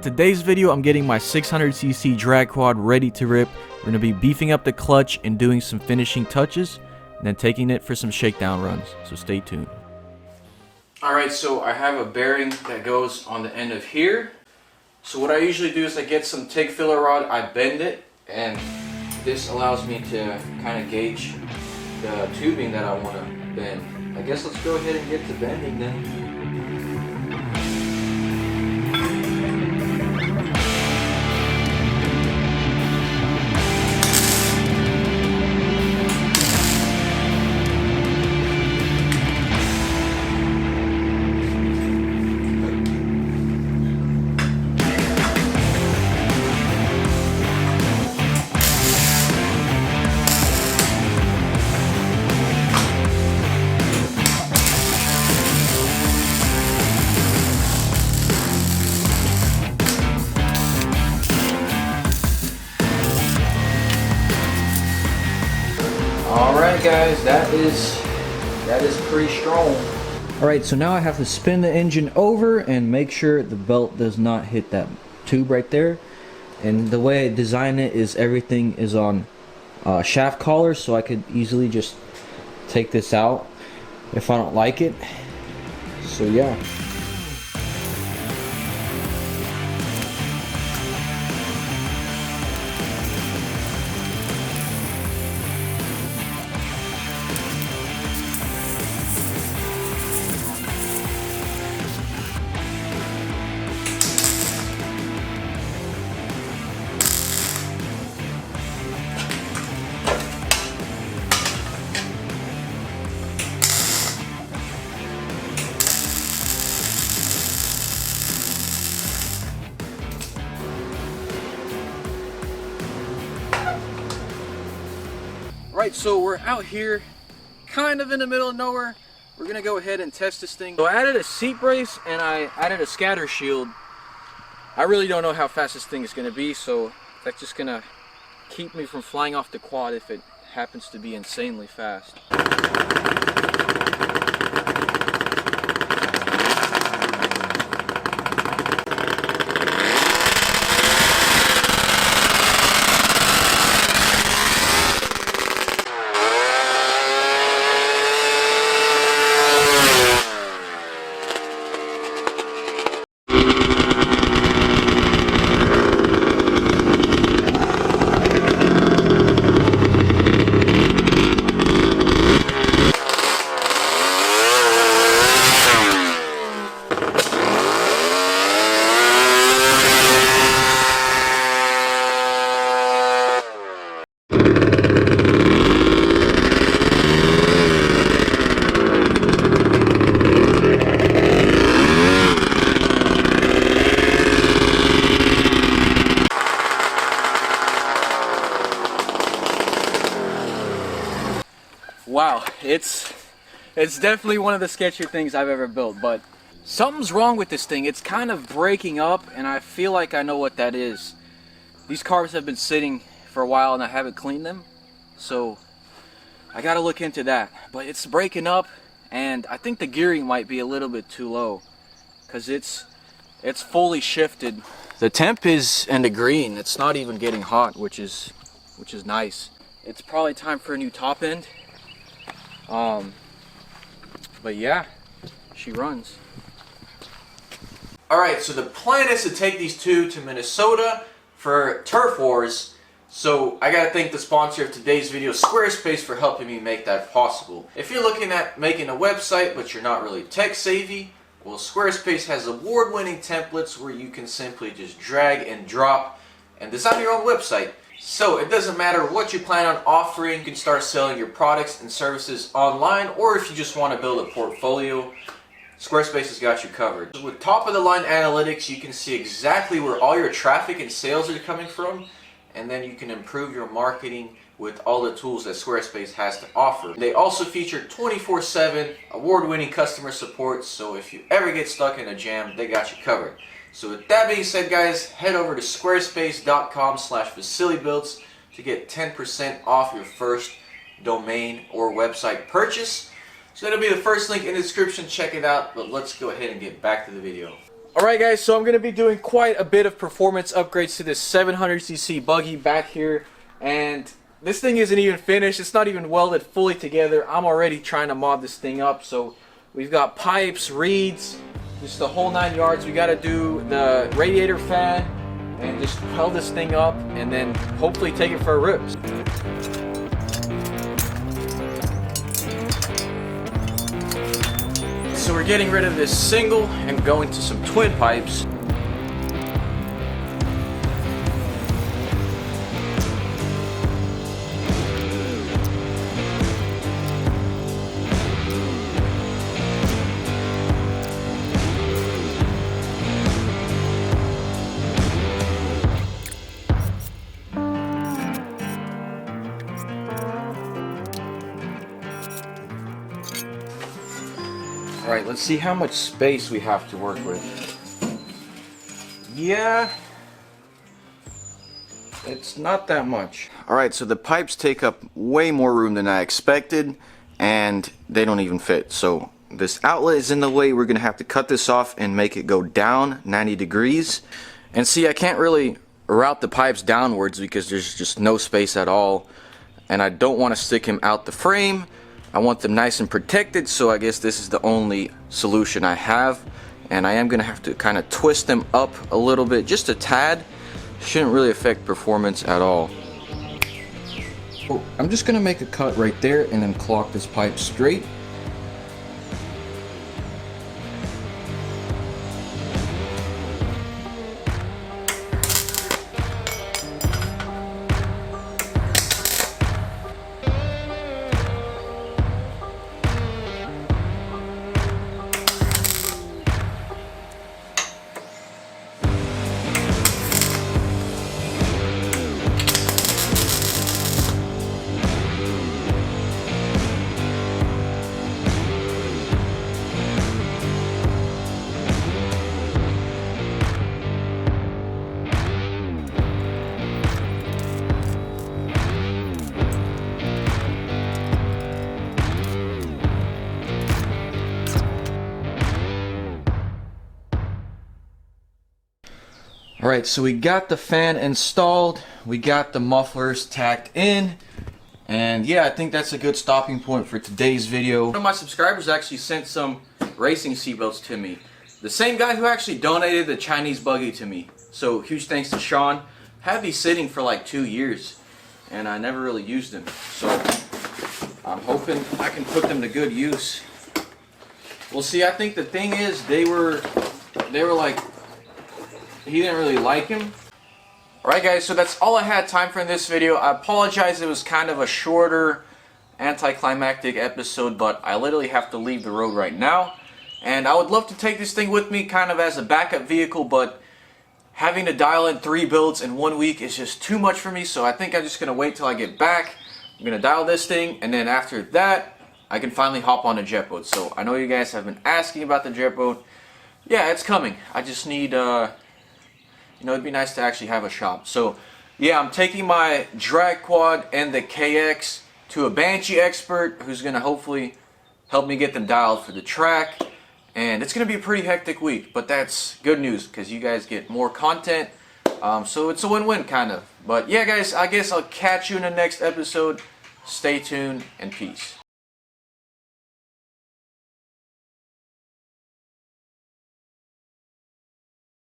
In today's video, I'm getting my 600cc drag quad ready to rip. We're going to be beefing up the clutch and doing some finishing touches, and then taking it for some shakedown runs, so stay tuned. Alright, so I have a bearing that goes on the end of here. So what I usually do is I get some TIG filler rod, I bend it, and this allows me to kind of gauge the tubing that I want to bend. I guess let's go ahead and get to bending then. Alright guys, that is pretty strong. Alright, so now I have to spin the engine over and make sure the belt does not hit that tube right there. And the way I design it is everything is on shaft collars, so I could easily just take this out if I don't like it. So yeah. Right, so we're out here kind of in the middle of nowhere. We're gonna go ahead and test this thing. So I added a seat brace and I added a scatter shield. I really don't know how fast this thing is gonna be, so that's just gonna keep me from flying off the quad if it happens to be insanely fast. Wow, it's definitely one of the sketchier things I've ever built, but something's wrong with this thing. It's kind of breaking up, and I feel like I know what that is. These carbs have been sitting for a while and I haven't cleaned them, so I gotta look into that. But it's breaking up, and I think the gearing might be a little bit too low, because it's fully shifted. The temp is in the green. It's not even getting hot, which is nice. It's probably time for a new top end. But yeah, she runs. Alright, so the plan is to take these two to Minnesota for turf wars. So I gotta thank the sponsor of today's video, Squarespace, for helping me make that possible. If you're looking at making a website but you're not really tech savvy, well, Squarespace has award-winning templates where you can simply just drag and drop and design your own website. So it doesn't matter what you plan on offering, you can start selling your products and services online, or if you just want to build a portfolio, Squarespace has got you covered. With top-of-the-line analytics, you can see exactly where all your traffic and sales are coming from, and then you can improve your marketing with all the tools that Squarespace has to offer. They also feature 24/7 award-winning customer support, so if you ever get stuck in a jam, they got you covered. So with that being said, guys, head over to squarespace.com/VasilyBuilds to get 10% off your first domain or website purchase. So that'll be the first link in the description. Check it out, but let's go ahead and get back to the video. Alright guys, so I'm going to be doing quite a bit of performance upgrades to this 700cc buggy back here, and this thing isn't even finished. It's not even welded fully together. I'm already trying to mod this thing up. So we've got pipes, reeds, just the whole 9 yards. We got to do the radiator fan and just weld this thing up and then hopefully take it for a rip. So we're getting rid of this single and going to some twin pipes. Alright, let's see how much space we have to work with. Yeah, it's not that much. Alright, so the pipes take up way more room than I expected, and they don't even fit. So this outlet is in the way. We're going to have to cut this off and make it go down 90 degrees. And see, I can't really route the pipes downwards because there's just no space at all. And I don't want to stick him out the frame. I want them nice and protected, so I guess this is the only solution I have. And I am going to have to kind of twist them up a little bit, just a tad. Shouldn't really affect performance at all. So I'm just going to make a cut right there and then clock this pipe straight. Alright, so we got the fan installed, we got the mufflers tacked in, and yeah, I think that's a good stopping point for today's video. One of my subscribers actually sent some racing seatbelts to me. The same guy who actually donated the Chinese buggy to me. So huge thanks to Sean. Had these sitting for like 2 years, and I never really used them. So I'm hoping I can put them to good use. Well, see, I think the thing is, they were like, he didn't really like him. Alright guys, so that's all I had time for in this video. I apologize, it was kind of a shorter, anticlimactic episode, but I literally have to leave the road right now. And I would love to take this thing with me kind of as a backup vehicle, but having to dial in 3 builds in 1 week is just too much for me, so I think I'm just going to wait till I get back. I'm going to dial this thing, and then after that, I can finally hop on a jet boat. So I know you guys have been asking about the jet boat. Yeah, it's coming. I just need... you know, it'd be nice to actually have a shop. So, yeah, I'm taking my drag quad and the KX to a Banshee expert who's going to hopefully help me get them dialed for the track. And it's going to be a pretty hectic week, but that's good news because you guys get more content. So it's a win-win kind of. But yeah, guys, I guess I'll catch you in the next episode. Stay tuned and peace.